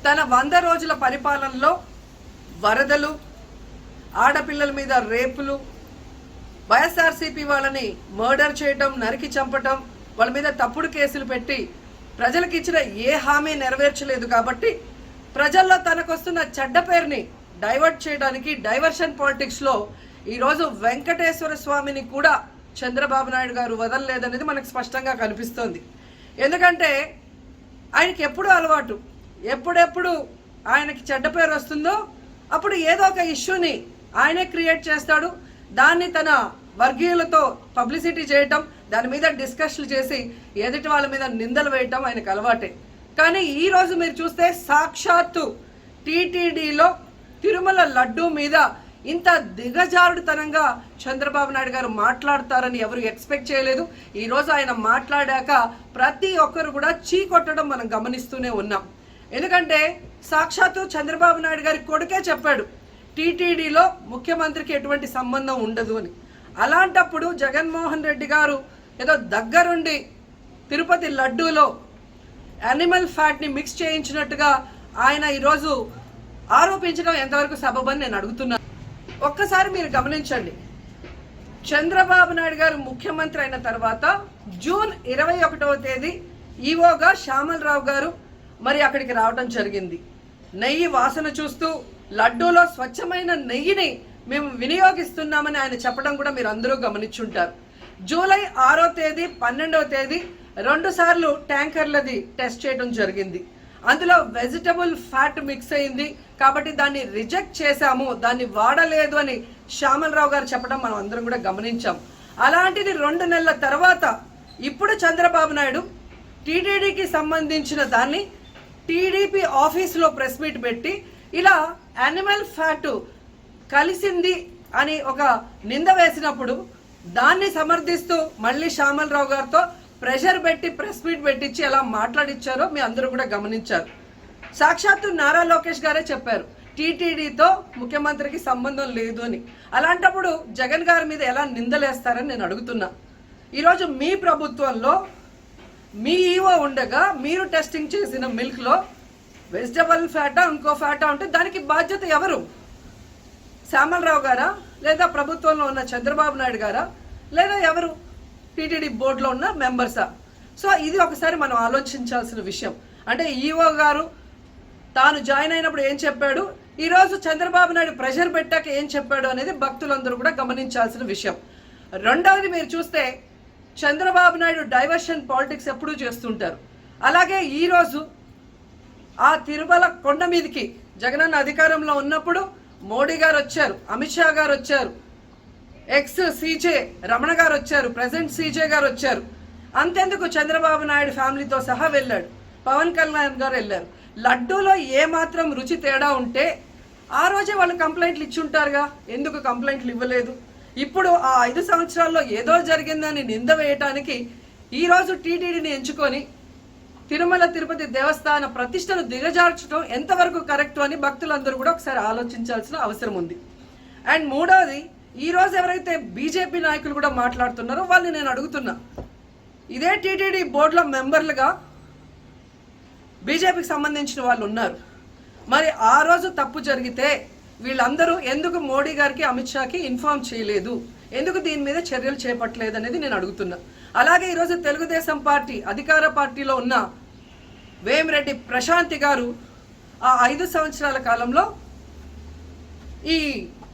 తన 100 రోజుల పరిపాలనలో వరదలు, ఆడపిల్లల మీద రేపులు, వైఎస్ఆర్సీపీ వాళ్ళని మర్డర్ చేయటం, నరికి చంపటం, వాళ్ళ మీద తప్పుడు కేసులు పెట్టి ప్రజలకు ఇచ్చిన ఏ హామీ నెరవేర్చలేదు. కాబట్టి ప్రజల్లో తనకొస్తున్న చెడ్డ పేరుని డైవర్ట్ చేయడానికి డైవర్షన్ పాలిటిక్స్లో ఈరోజు వెంకటేశ్వర స్వామిని కూడా చంద్రబాబు నాయుడు గారు వదలలేదనేది మనకు స్పష్టంగా కనిపిస్తోంది. ఎందుకంటే ఆయనకి ఎప్పుడూ అలవాటు, ఎప్పుడెప్పుడు ఆయనకి చెడ్డ పేరు వస్తుందో అప్పుడు ఏదో ఒక ఇష్యూని ఆయనే క్రియేట్ చేస్తాడు. దాన్ని తన వర్గీయులతో పబ్లిసిటీ చేయటం, దాని మీద డిస్కషన్లు చేసి ఎదుటి వాళ్ళ మీద నిందలు వేయటం ఆయనకు అలవాటే. కానీ ఈరోజు మీరు చూస్తే సాక్షాత్తు టీటీడీలో తిరుమల లడ్డూ మీద ఇంత దిగజారుడుతనంగా చంద్రబాబు నాయుడు గారు మాట్లాడతారని ఎవరు ఎక్స్పెక్ట్ చేయలేదు. ఈరోజు ఆయన మాట్లాడాక ప్రతి ఒక్కరు కూడా చీకొట్టడం మనం గమనిస్తూనే ఉన్నాం. ఎందుకంటే సాక్షాత్తు చంద్రబాబు నాయుడు గారి కొడుకే చెప్పాడు టీటీడీలో ముఖ్యమంత్రికి ఎటువంటి సంబంధం ఉండదు అని. అలాంటప్పుడు జగన్మోహన్ రెడ్డి గారు ఏదో దగ్గరుండి తిరుపతి లడ్డూలో యానిమల్ ఫ్యాట్ని మిక్స్ చేయించినట్టుగా ఆయన ఈరోజు ఆరోపించడం ఎంతవరకు సబబని నేను అడుగుతున్నాను. ఒక్కసారి మీరు గమనించండి, చంద్రబాబు నాయుడు గారు ముఖ్యమంత్రి అయిన తర్వాత జూన్ 21వ తేదీ ఈవోగా శ్యామలరావు గారు మరి అక్కడికి రావడం జరిగింది. నెయ్యి వాసన చూస్తూ లడ్డూలో స్వచ్ఛమైన నెయ్యిని మేము వినియోగిస్తున్నామని ఆయన చెప్పడం కూడా మీరు అందరూ గమనించుంటారు. జూలై 6వ తేదీ 12వ తేదీ 2 సార్లు ట్యాంకర్లది టెస్ట్ చేయడం జరిగింది. అందులో వెజిటబుల్ ఫ్యాట్ మిక్స్ అయింది కాబట్టి దాన్ని రిజెక్ట్ చేశాము, దాన్ని వాడలేదు అని శ్యామలరావు గారు చెప్పడం మనం అందరం కూడా గమనించాం. అలాంటిది 2 నెలల తర్వాత ఇప్పుడు చంద్రబాబు నాయుడు టీటీడీకి సంబంధించిన దాన్ని టీడీపీ ఆఫీసులో ప్రెస్ మీట్ పెట్టి ఇలా యానిమల్ ఫ్యాట్ కలిసింది అని ఒక నింద వేసినప్పుడు దాన్ని సమర్థిస్తూ మళ్ళీ శ్యామలరావు గారితో ప్రెషర్ పెట్టి ప్రెస్ మీట్ పెట్టించి ఎలా మాట్లాడిచ్చారో మీ అందరూ కూడా గమనించారు. సాక్షాత్తు నారా లోకేష్ గారే చెప్పారు టీటీడీతో ముఖ్యమంత్రికి సంబంధం లేదు అని. అలాంటప్పుడు జగన్ గారి మీద ఎలా నిందలేస్తారని నేను అడుగుతున్నా. ఈరోజు మీ ప్రభుత్వంలో మీ ఈవో ఉండగా మీరు టెస్టింగ్ చేసిన మిల్క్లో వెజిటబుల్ ఫ్యాటా ఇంకో ఫ్యాటా ఉంటే దానికి బాధ్యత ఎవరు? శ్యామలరావు గారా, లేదా ప్రభుత్వంలో ఉన్న చంద్రబాబు నాయుడు గారా, లేదా ఎవరు టీటీడీ బోర్డులో ఉన్న మెంబర్సా? సో ఇది ఒకసారి మనం ఆలోచించాల్సిన విషయం. అంటే ఈవో గారు తాను జాయిన్ అయినప్పుడు ఏం చెప్పాడు, ఈరోజు చంద్రబాబు నాయుడు ప్రెషర్ పెట్టాక ఏం చెప్పాడు అనేది భక్తులందరూ కూడా గమనించాల్సిన విషయం. రెండవది మీరు చూస్తే చంద్రబాబు నాయుడు డైవర్షన్ పాలిటిక్స్ ఎప్పుడూ చేస్తుంటారు. అలాగే ఈరోజు ఆ తిరుమల కొండ మీదకి జగనన్న అధికారంలో ఉన్నప్పుడు మోడీ గారు వచ్చారు, అమిత్ షా గారు వచ్చారు, ఎక్స్ సీజే రమణ గారు వచ్చారు, ప్రెసెంట్ సీజే గారు వచ్చారు. అంతెందుకు చంద్రబాబు నాయుడు ఫ్యామిలీతో సహా వెళ్ళాడు, పవన్ కళ్యాణ్ గారు వెళ్ళారు. లడ్డూలో ఏ మాత్రం రుచి తేడా ఉంటే ఆ రోజే వాళ్ళు కంప్లైంట్లు ఇచ్చి ఉంటారుగా, ఎందుకు కంప్లైంట్లు ఇవ్వలేదు? ఇప్పుడు ఆ 5 సంవత్సరాల్లో ఏదో జరిగిందని నింద వేయటానికి ఈరోజు టీటీడీని ఎంచుకొని తిరుమల తిరుపతి దేవస్థాన ప్రతిష్టను దిగజార్చడం ఎంతవరకు కరెక్ట్ అని భక్తులందరూ కూడా ఒకసారి ఆలోచించాల్సిన అవసరం ఉంది. అండ్ మూడవది, ఈరోజు ఎవరైతే బీజేపీ నాయకులు కూడా మాట్లాడుతున్నారో వాళ్ళని నేను అడుగుతున్నా, ఇదే టీటీడీ బోర్డులో మెంబర్లుగా బీజేపీకి సంబంధించిన వాళ్ళు ఉన్నారు. మరి ఆ రోజు తప్పు జరిగితే వీళ్ళందరూ ఎందుకు మోడీ గారికి అమిత్ షాకి ఇన్ఫార్మ్ చేయలేదు, ఎందుకు దీని మీద చర్యలు చేపట్టలేదు అనేది నేను అడుగుతున్నా. అలాగే ఈరోజు తెలుగుదేశం పార్టీ అధికార పార్టీలో ఉన్న వేమిరెడ్డి ప్రశాంతి గారు ఆ 5 సంవత్సరాల కాలంలో ఈ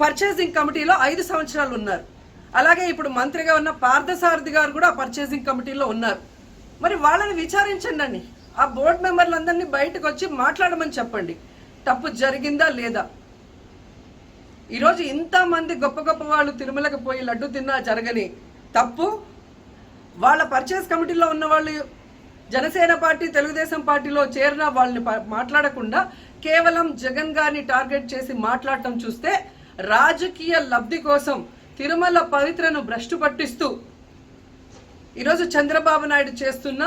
పర్చేసింగ్ కమిటీలో 5 సంవత్సరాలు ఉన్నారు. అలాగే ఇప్పుడు మంత్రిగా ఉన్న పార్థసారథి గారు కూడా పర్చేసింగ్ కమిటీలో ఉన్నారు. మరి వాళ్ళని విచారించండి, ఆ బోర్డు మెంబర్లందరినీ బయటకు వచ్చి మాట్లాడమని చెప్పండి, తప్పు జరిగిందా లేదా. ఈరోజు ఇంతమంది గొప్ప గొప్ప వాళ్ళు తిరుమలకు పోయి లడ్డు తిన్నా జరగని తప్పు వాళ్ళ పర్చేస్ కమిటీలో ఉన్న వాళ్ళు జనసేన పార్టీ తెలుగుదేశం పార్టీలో చేరిన వాళ్ళని మాట్లాడకుండా కేవలం జగన్ గారిని టార్గెట్ చేసి మాట్లాడటం చూస్తే రాజకీయ లబ్ధి కోసం తిరుమల పవిత్రను భ్రష్టు పట్టిస్తూ ఈరోజు చంద్రబాబు నాయుడు చేస్తున్న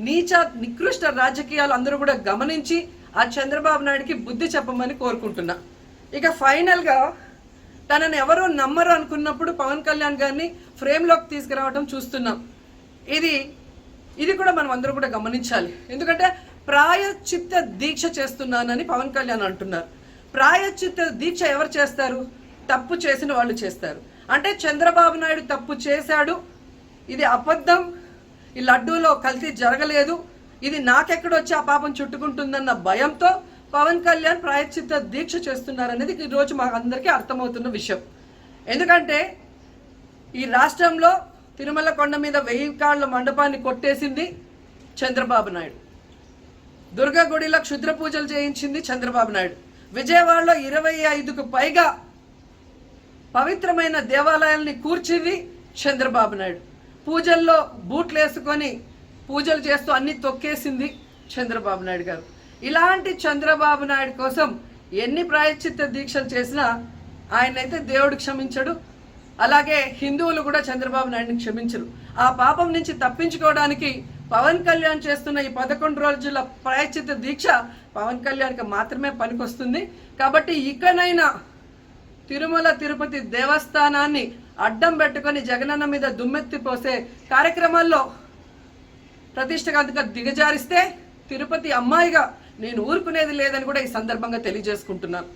నీచ నికృష్ట రాజకీయాలు అందరూ కూడా గమనించి ఆ చంద్రబాబు నాయుడికి బుద్ధి చెప్పమని కోరుకుంటున్నా. ఇక ఫైనల్గా తనని ఎవరో నమ్మరు అనుకున్నప్పుడు పవన్ కళ్యాణ్ గారిని ఫ్రేమ్లోకి తీసుకురావడం చూస్తున్నాం. ఇది కూడా మనం అందరూ కూడా గమనించాలి. ఎందుకంటే ప్రాయశ్చిత్త దీక్ష చేస్తున్నానని పవన్ కళ్యాణ్ అంటున్నారు. ప్రాయశ్చిత్త దీక్ష ఎవరు చేస్తారు? తప్పు చేసిన వాళ్ళు చేస్తారు. అంటే చంద్రబాబు నాయుడు తప్పు చేశాడు, ఇది అబద్ధం, ఈ లడ్డూలో కల్తీ జరగలేదు, ఇది నాకెక్కడొచ్చి ఆ పాపం చుట్టుకుంటుందన్న భయంతో పవన్ కళ్యాణ్ ప్రాయశ్చిత్త దీక్ష చేస్తున్నారనేది ఈరోజు మాకు అందరికీ అర్థమవుతున్న విషయం. ఎందుకంటే ఈ రాష్ట్రంలో తిరుమల కొండ మీద 1000 కాళ్ళ మండపాన్ని కొట్టేసింది చంద్రబాబు నాయుడు. దుర్గా గుడిలో క్షుద్ర పూజలు చేయించింది చంద్రబాబు నాయుడు. విజయవాడలో 25కు పైగా పవిత్రమైన దేవాలయాల్ని కూర్చింది చంద్రబాబు నాయుడు. పూజల్లో బూట్లు వేసుకొని పూజలు చేస్తూ అన్ని తొక్కేసింది చంద్రబాబు నాయుడు గారు. ఇలాంటి చంద్రబాబు నాయుడు కోసం ఎన్ని ప్రాయశ్చిత్త దీక్షలు చేసినా ఆయనైతే దేవుడు క్షమించడు, అలాగే హిందువులు కూడా చంద్రబాబు నాయుడిని క్షమించరు. ఆ పాపం నుంచి తప్పించుకోవడానికి పవన్ కళ్యాణ్ చేస్తున్న ఈ 11 రోజుల ప్రాయశ్చిత్త దీక్ష పవన్ కళ్యాణ్కి మాత్రమే పనికొస్తుంది. కాబట్టి ఇకనైనా తిరుమల తిరుపతి దేవస్థానాన్ని అడ్డం పెట్టుకొని జగనన్న మీద దుమ్మెత్తి పోసే కార్యక్రమాల్లో ప్రతిష్టగా దిగజారిస్తే తిరుపతి అమ్మాయిగా నేను ఊరుకునేది లేదని కూడా ఈ సందర్భంగా తెలియజేసుకుంటున్నాను.